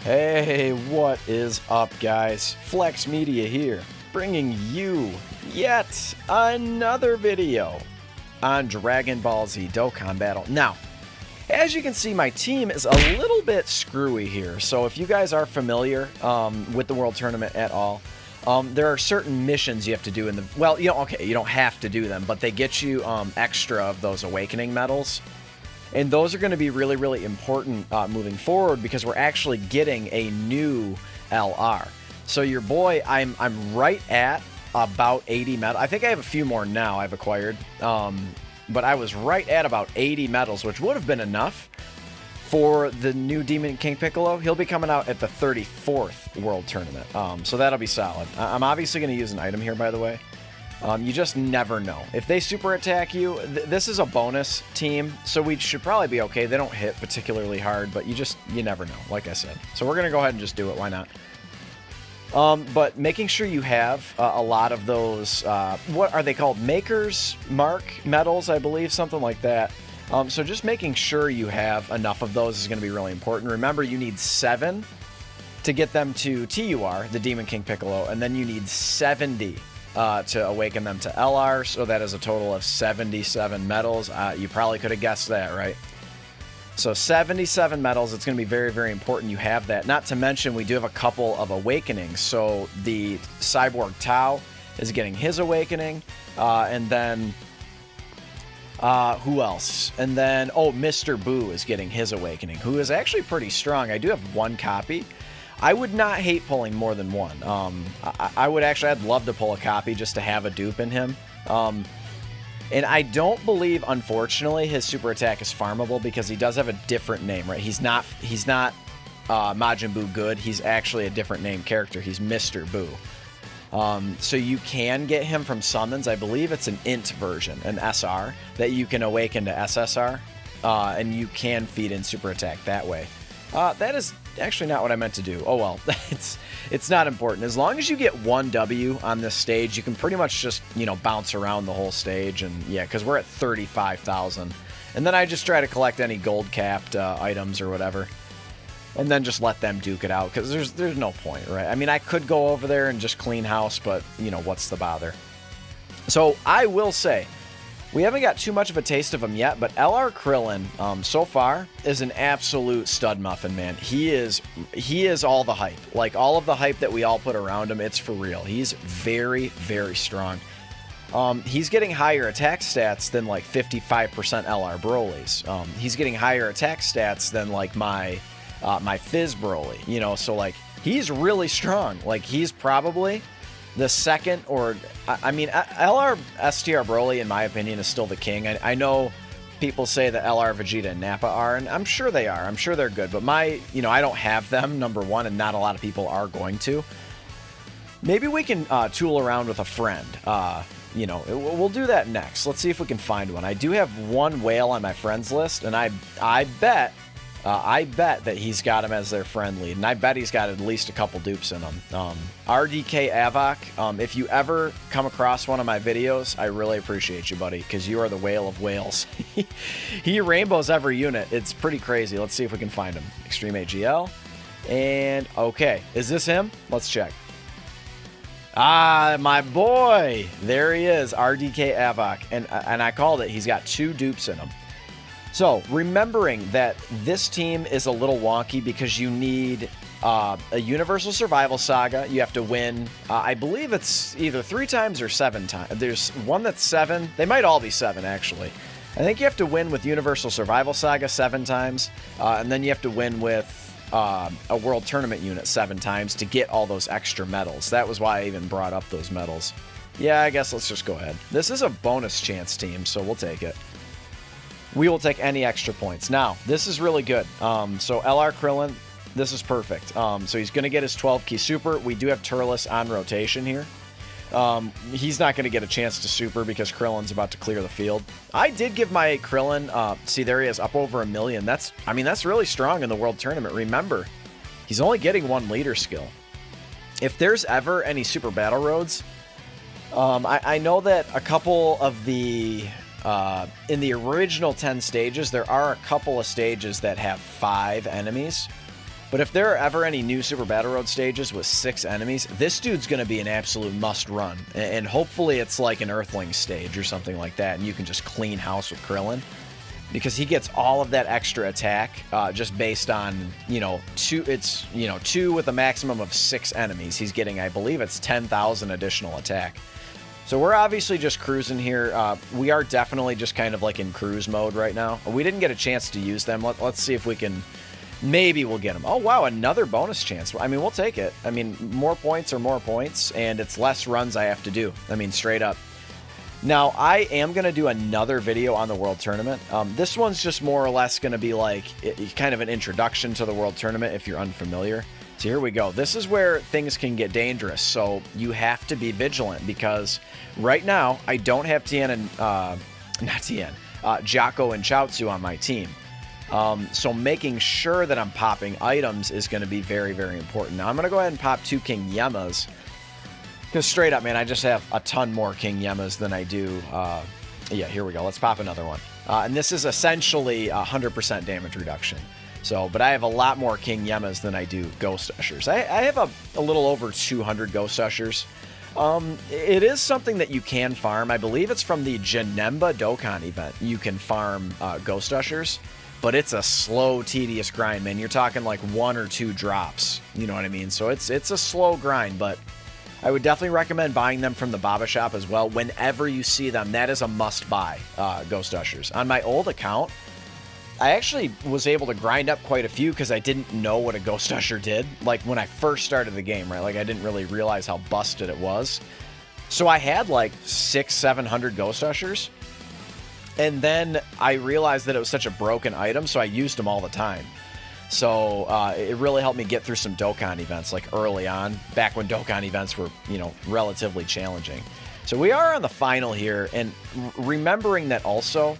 Hey, what is up, guys? Flex Media here, bringing you yet another video on Dragon Ball Z Dokkan Battle. Now, as you can see, my team is a little bit screwy here, so if you guys are familiar with the World Tournament at all, there are certain missions you have to do in the... Well, you don't have to do them, but they get you extra of those Awakening medals. And those are going to be really, really important moving forward because we're actually getting a new LR. So your boy, I'm right at about 80 medals. I think I have a few more now I've acquired. But I was right at about 80 medals, which would have been enough for the new Demon King Piccolo. He'll be coming out at the 34th World Tournament. So that'll be solid. I'm obviously going to use an item here, by the way. You just never know. If they super attack you, this is a bonus team, so we should probably be okay. They don't hit particularly hard, but you never know, like I said. So we're going to go ahead and just do it. Why not? But making sure you have a lot of those, what are they called? Maker's Mark medals, I believe, something like that. So just making sure you have enough of those is going to be really important. Remember, you need 7 to get them to TUR, the Demon King Piccolo, and then you need 70 to awaken them to LR, so that is a total of 77 medals. You probably could have guessed that, right? So 77 medals, it's going to be very, very important you have that. Not to mention, we do have a couple of awakenings. So the Cyborg Tao is getting his awakening, and then... who else? And then, oh, Mr. Boo is getting his awakening, who is actually pretty strong. I do have 1 copy. I would not hate pulling more than 1. I'd love to pull a copy just to have a dupe in him. And I don't believe, unfortunately, his super attack is farmable because he does have a different name, right? He's not Majin Buu Good. He's actually a different name character. He's Mr. Boo. So you can get him from summons. I believe it's an int version, an SR, that you can awaken to SSR, and you can feed in super attack that way. That is actually not what I meant to do. Oh well, it's not important. As long as you get 1 W on this stage, you can pretty much just, bounce around the whole stage. And yeah, because we're at 35,000. And then I just try to collect any gold-capped items or whatever. And then just let them duke it out, because there's no point, right? I mean, I could go over there and just clean house, but, what's the bother? So I will say, we haven't got too much of a taste of him yet, but LR Krillin, so far, is an absolute stud muffin, man. He is all the hype. Like, all of the hype that we all put around him, it's for real. He's very, very strong. He's getting higher attack stats than, like, 55% LR Broly's. He's getting higher attack stats than, like, my Fizz Broly, so, like, he's really strong. Like, he's probably the second, or I mean, LR STR Broly, in my opinion, is still the king. I know people say that LR Vegeta and Nappa are, and I'm sure they are. I'm sure they're good, but I don't have them, number one, and not a lot of people are going to. Maybe we can tool around with a friend. We'll do that next. Let's see if we can find one. I do have 1 whale on my friends list, and I bet that he's got him as their friend lead, and I bet he's got at least a couple dupes in him. RDK Avok, if you ever come across one of my videos, I really appreciate you, buddy, because you are the whale of whales. He rainbows every unit. It's pretty crazy. Let's see if we can find him. Extreme AGL. And, okay. Is this him? Let's check. Ah, my boy! There he is, RDK Avok. And I called it. He's got 2 dupes in him. So, remembering that this team is a little wonky because you need a Universal Survival Saga. You have to win, I believe it's either 3 times or 7 times. There's one that's 7. They might all be 7, actually. I think you have to win with Universal Survival Saga 7 times, and then you have to win with a World Tournament unit 7 times to get all those extra medals. That was why I even brought up those medals. Yeah, I guess let's just go ahead. This is a bonus chance team, so we'll take it. We will take any extra points. Now, this is really good. So LR Krillin, this is perfect. So he's going to get his 12 key super. We do have Turles on rotation here. He's not going to get a chance to super because Krillin's about to clear the field. I did give my Krillin, see there he is, up over 1 million. That's really strong in the World Tournament. Remember, he's only getting 1 leader skill. If there's ever any super battle roads, I know that a couple of the in the original 10 stages, there are a couple of stages that have 5 enemies. But if there are ever any new Super Battle Road stages with 6 enemies, this dude's going to be an absolute must-run. And hopefully it's like an Earthling stage or something like that, and you can just clean house with Krillin. Because he gets all of that extra attack just based on, two with a maximum of 6 enemies. He's getting, I believe it's 10,000 additional attack. So we're obviously just cruising here. We are definitely just kind of like in cruise mode right now. We didn't get a chance to use them. Let's see if we can, maybe we'll get them. Oh, wow, another bonus chance. I mean, we'll take it. I mean, more points are more points, and it's less runs I have to do. I mean, straight up. Now, I am going to do another video on the World Tournament. This one's just more or less going to be like kind of an introduction to the World Tournament if you're unfamiliar. So here we go. This is where things can get dangerous, so you have to be vigilant because right now I don't have Tien and, Jocko and Chaozu on my team. So making sure that I'm popping items is going to be very, very important. Now I'm going to go ahead and pop 2 King Yemas. Because straight up, man, I just have a ton more King Yemas than I do. Yeah, here we go. Let's pop another one. And this is essentially 100% damage reduction. So, but I have a lot more King Yemas than I do Ghost Ushers. I have a little over 200 Ghost Ushers. It is something that you can farm. I believe it's from the Janemba Dokkan event. You can farm Ghost Ushers, but it's a slow, tedious grind, man. You're talking like 1 or 2 drops. You know what I mean? So it's a slow grind, but I would definitely recommend buying them from the Baba Shop as well. Whenever you see them, that is a must-buy, Ghost Ushers. On my old account, I actually was able to grind up quite a few because I didn't know what a Ghost Usher did. Like, when I first started the game, right? Like, I didn't really realize how busted it was. So I had, like, 600-700 Ghost Ushers. And then I realized that it was such a broken item, so I used them all the time. So it really helped me get through some Dokkan events, like, early on, back when Dokkan events were, relatively challenging. So we are on the final here, and remembering that also...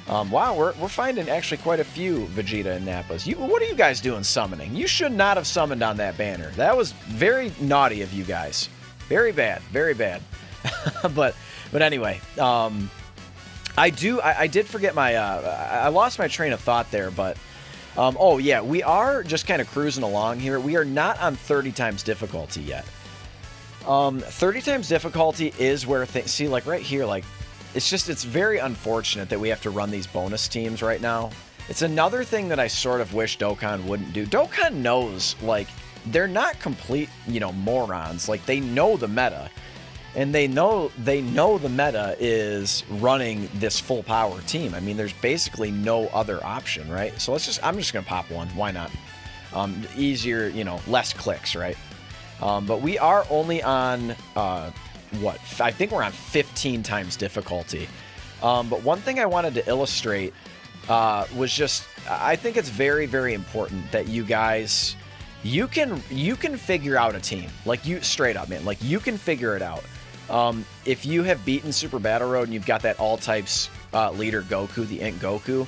wow, we're finding actually quite a few Vegeta and Nappas. What are you guys doing summoning? You should not have summoned on that banner. That was very naughty of you guys. Very bad, very bad. but anyway, I did forget my, I lost my train of thought there, but, oh yeah, we are just kind of cruising along here. We are not on 30 times difficulty yet. 30 times difficulty is where things, see, like right here, like, it's very unfortunate that we have to run these bonus teams right now. It's another thing that I sort of wish Dokkan wouldn't do. Dokkan knows, like, they're not complete, morons. Like, they know the meta. And they know the meta is running this full power team. I mean, there's basically no other option, right? So I'm just going to pop one. Why not? Easier, less clicks, right? But we are only on... what I think we're on 15 times difficulty, but one thing I wanted to illustrate was just I think it's very, very important that you guys you can figure out a team, like, you straight up, man, like, you can figure it out. If you have beaten Super Battle Road and you've got that all types leader Goku, the Int Goku,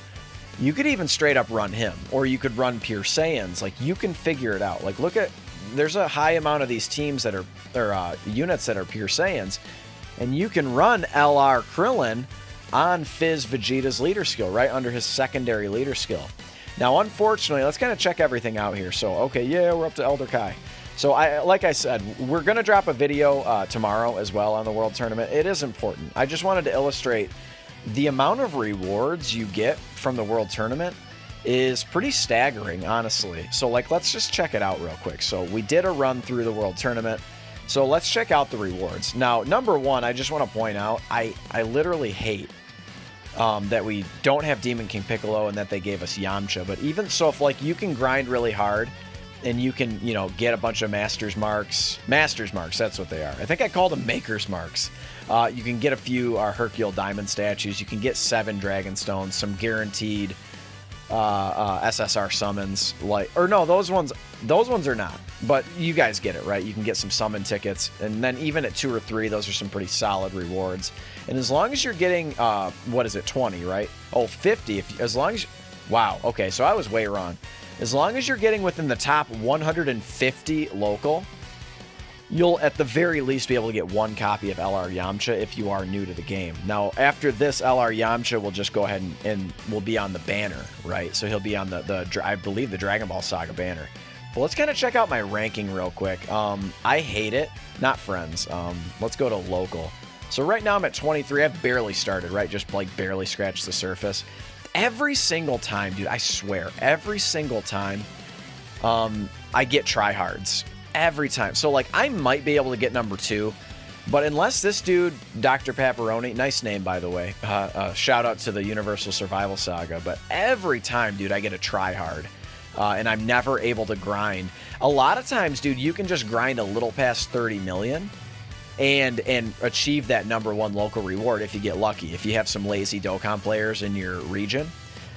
you could even straight up run him, or you could run Pure Saiyans. Like, you can figure it out. Like, look at, there's a high amount of these teams that are, or units that are Pure Saiyans, and you can run LR Krillin on Fizz Vegeta's leader skill, right under his secondary leader skill. Now, unfortunately, let's kind of check everything out here. So, okay, yeah, we're up to Elder Kai. So, like I said, we're going to drop a video tomorrow as well on the World Tournament. It is important. I just wanted to illustrate the amount of rewards you get from the World Tournament is pretty staggering, honestly. So, like, let's just check it out real quick. So, we did a run through the World Tournament. So, let's check out the rewards. Now, number one, I just want to point out, I literally hate that we don't have Demon King Piccolo and that they gave us Yamcha. But even so, if, like, you can grind really hard and you can, get a bunch of Master's Marks. Master's Marks, that's what they are. I think I called them Maker's Marks. You can get a few Hercule Diamond statues. You can get 7 Dragon Stones, some guaranteed SSR summons, like, or no, those ones are not, but you guys get it, right? You can get some summon tickets, and then even at 2 or 3, those are some pretty solid rewards. And as long as you're getting, what is it, 20, right? Oh, 50, as long as, wow, okay, so I was way wrong. As long as you're getting within the top 150 local, you'll at the very least be able to get 1 copy of LR Yamcha if you are new to the game. Now, after this, LR Yamcha will just go ahead and will be on the banner, right? So he'll be on the I believe, the Dragon Ball Saga banner. But let's kind of check out my ranking real quick. I hate it. Not friends. Let's go to local. So right now I'm at 23. I've barely started, right? Just like barely scratched the surface. Every single time, dude, I swear, every single time I get tryhards. Every time. So like I might be able to get number 2. But unless this dude, Dr. Pepperoni, nice name, by the way. Shout out to the Universal Survival Saga. But every time, dude, I get a tryhard. And I'm never able to grind. A lot of times, dude, you can just grind a little past 30 million and achieve that number 1 local reward if you get lucky, if you have some lazy Dokkan players in your region.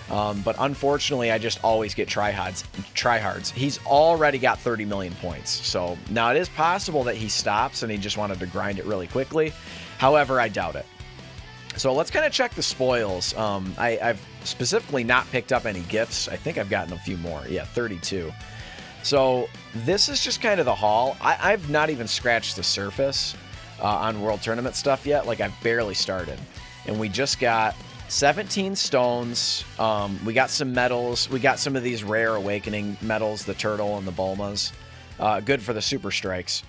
But unfortunately, I just always get tryhards. He's already got 30 million points. So now it is possible that he stops and he just wanted to grind it really quickly. However, I doubt it. So let's kind of check the spoils. I've specifically not picked up any gifts. I think I've gotten a few more. Yeah, 32. So this is just kind of the haul. I've not even scratched the surface on World Tournament stuff yet. Like, I've barely started. And we just got 17 stones. We got some medals. We got some of these rare awakening medals, the turtle and the Bulmas. Good for the super strikes.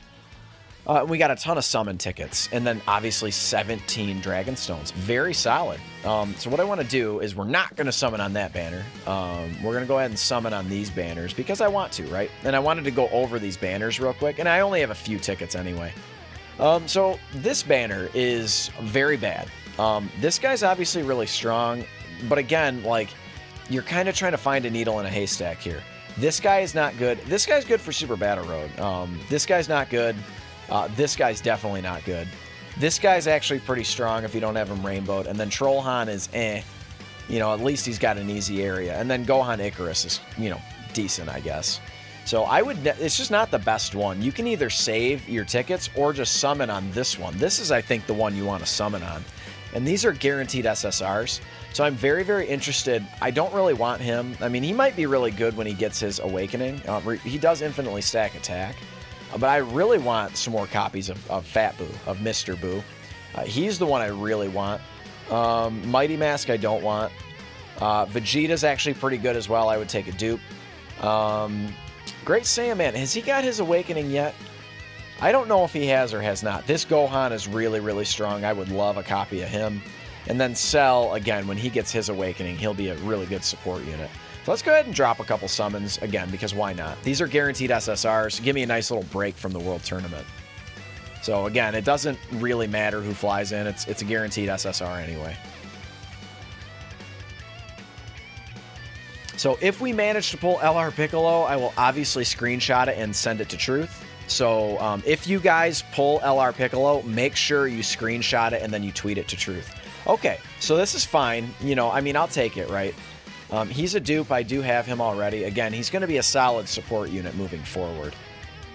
We got a ton of summon tickets. And then obviously 17 dragon stones. Very solid. So what I want to do is we're not going to summon on that banner. We're going to go ahead and summon on these banners because I want to, right? And I wanted to go over these banners real quick. And I only have a few tickets anyway. So this banner is very bad. This guy's obviously really strong, but again, like, you're kind of trying to find a needle in a haystack here. This guy is not good. This guy's good for Super Battle Road. This guy's not good. This guy's definitely not good. This guy's actually pretty strong if you don't have him rainbowed. And then Trollhan is eh. You know, at least he's got an easy area. And then Gohan Icarus is, you know, decent, I guess. So I would, it's just not the best one. You can either save your tickets or just summon on this one. This is, I think, the one you want to summon on. And these are guaranteed SSRs. So I'm very, very interested. I don't really want him. I mean, he might be really good when he gets his awakening. He does infinitely stack attack. But I really want some more copies of Fat Boo, of Mr. Boo. He's the one I really want. Mighty Mask I don't want. Vegeta's actually pretty good as well. I would take a dupe. Great Saiyaman. Has he got his awakening yet? I don't know if he has or has not. This Gohan is really, really strong. I would love a copy of him. And then Cell, again, when he gets his awakening, he'll be a really good support unit. So let's go ahead and drop a couple summons, again, because why not? These are guaranteed SSRs. Give me a nice little break from the World Tournament. So again, it doesn't really matter who flies in. It's a guaranteed SSR anyway. So if we manage to pull LR Piccolo, I will obviously screenshot it and send it to Truth. So if you guys pull LR Piccolo, make sure you screenshot it and then you tweet it to Truth. Okay, so this is fine. You know, I mean, I'll take it, right? He's a dupe. I do have him already. Again, he's going to be a solid support unit moving forward.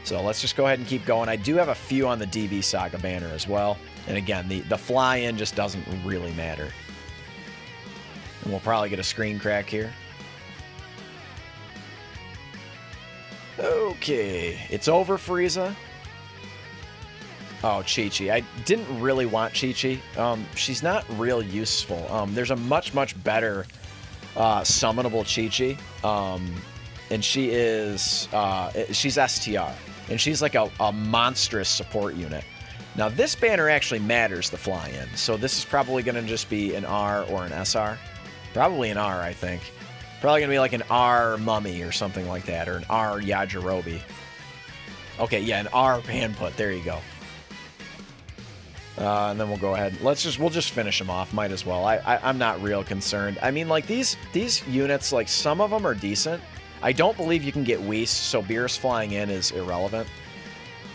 So let's just go ahead and keep going. I do have a few on the DB Saga banner as well. And again, the fly-in just doesn't really matter. And we'll probably get a screen crack here. Okay, it's over, Frieza. Oh, Chi-Chi. I didn't really want Chi-Chi. She's not real useful. There's a much, much better summonable Chi-Chi. And she is, she's STR. And she's like a monstrous support unit. Now, this banner actually matters, the fly-in. So this is probably going to just be an R or an SR. Probably an R, I think. Probably going to be like an R Mummy or something like that, or an R Yajirobe. Okay, yeah, an R Panput. There you go. And then we'll go ahead. We'll just finish them off. Might as well. I'm not real concerned. I mean, like, these units, like, some of them are decent. I don't believe you can get Whis, so Beerus flying in is irrelevant.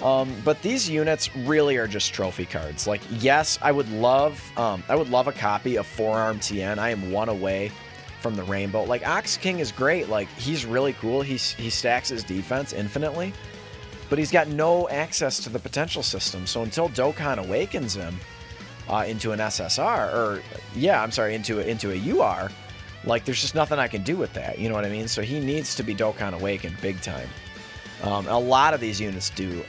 But these units really are just trophy cards. Like, yes, I would love a copy of Forearm Tien. I am one away from the rainbow. Like, Ox King is great. Like, he's really cool. He stacks his defense infinitely, but he's got no access to the potential system. So until Dokkan awakens him into an SSR, or yeah, I'm sorry, into a UR, like, there's just nothing I can do with that. You know what I mean? So he needs to be Dokkan awakened big time. A lot of these units do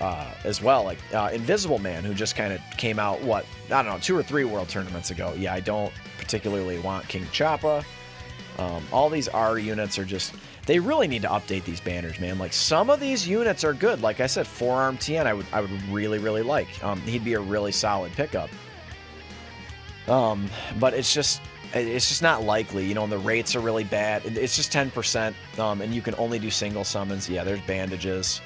as well. Like Invisible Man, who just kind of came out, what, I don't know, 2 or 3 World Tournaments ago. Yeah, I don't particularly want King Choppa. All these R units are just... They really need to update these banners, man. Like, some of these units are good. Like I said, Forearm Tien, I would really, really like. He'd be a really solid pickup. But it's just not likely, you know, and the rates are really bad. It's just 10%, and you can only do single summons. Yeah, there's bandages.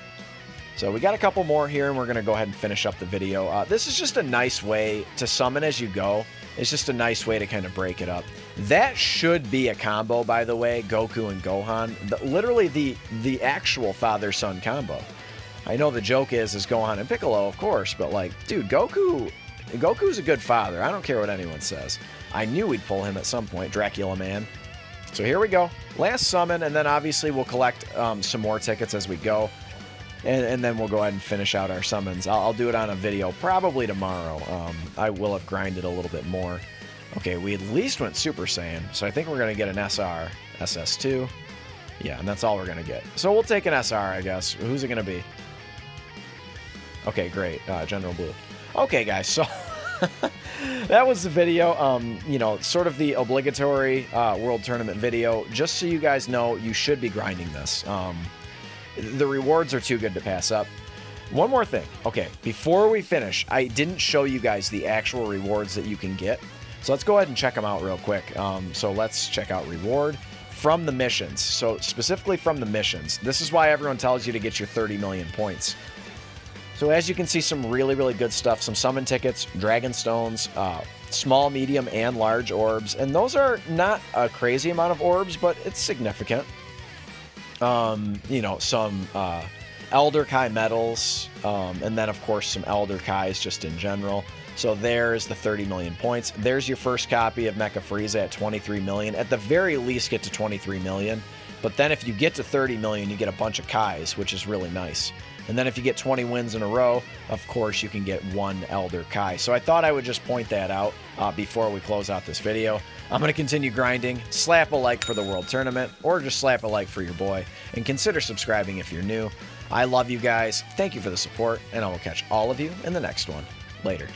So we got a couple more here, and we're going to go ahead and finish up the video. This is just a nice way to summon as you go. It's just a nice way to kind of break it up. That should be a combo, by the way, Goku and Gohan. Literally the actual father-son combo. I know the joke is Gohan and Piccolo, of course, but like, dude, Goku's a good father. I don't care what anyone says. I knew we'd pull him at some point, Dracula Man. So here we go. Last summon, and then obviously we'll collect some more tickets as we go. And then we'll go ahead and finish out our summons. I'll do it on a video probably tomorrow. I will have grinded a little bit more. Okay, we at least went Super Saiyan, so I think we're going to get an SR, SS2. Yeah, and that's all we're going to get. So we'll take an SR, I guess. Who's it going to be? Okay, great. General Blue. Okay, guys, so that was the video. You know, sort of the obligatory World Tournament video. Just so you guys know, you should be grinding this. The rewards are too good to pass up. One more thing. Okay, before we finish, I didn't show you guys the actual rewards that you can get. So let's go ahead and check them out real quick. So let's check out reward from the missions. So specifically from the missions. This is why everyone tells you to get your 30 million points. So as you can see, some really, really good stuff. Some summon tickets, dragon stones, small, medium, and large orbs. And those are not a crazy amount of orbs, but it's significant. You know, some Elder Kai medals, and then, of course, some Elder Kais just in general. So there's the 30 million points. There's your first copy of Mecha Frieza at 23 million. At the very least, get to 23 million. But then if you get to 30 million, you get a bunch of Kais, which is really nice. And then if you get 20 wins in a row, of course, you can get one Elder Kai. So I thought I would just point that out before we close out this video. I'm going to continue grinding. Slap a like for the World Tournament, or just slap a like for your boy. And consider subscribing if you're new. I love you guys. Thank you for the support, and I will catch all of you in the next one. Later.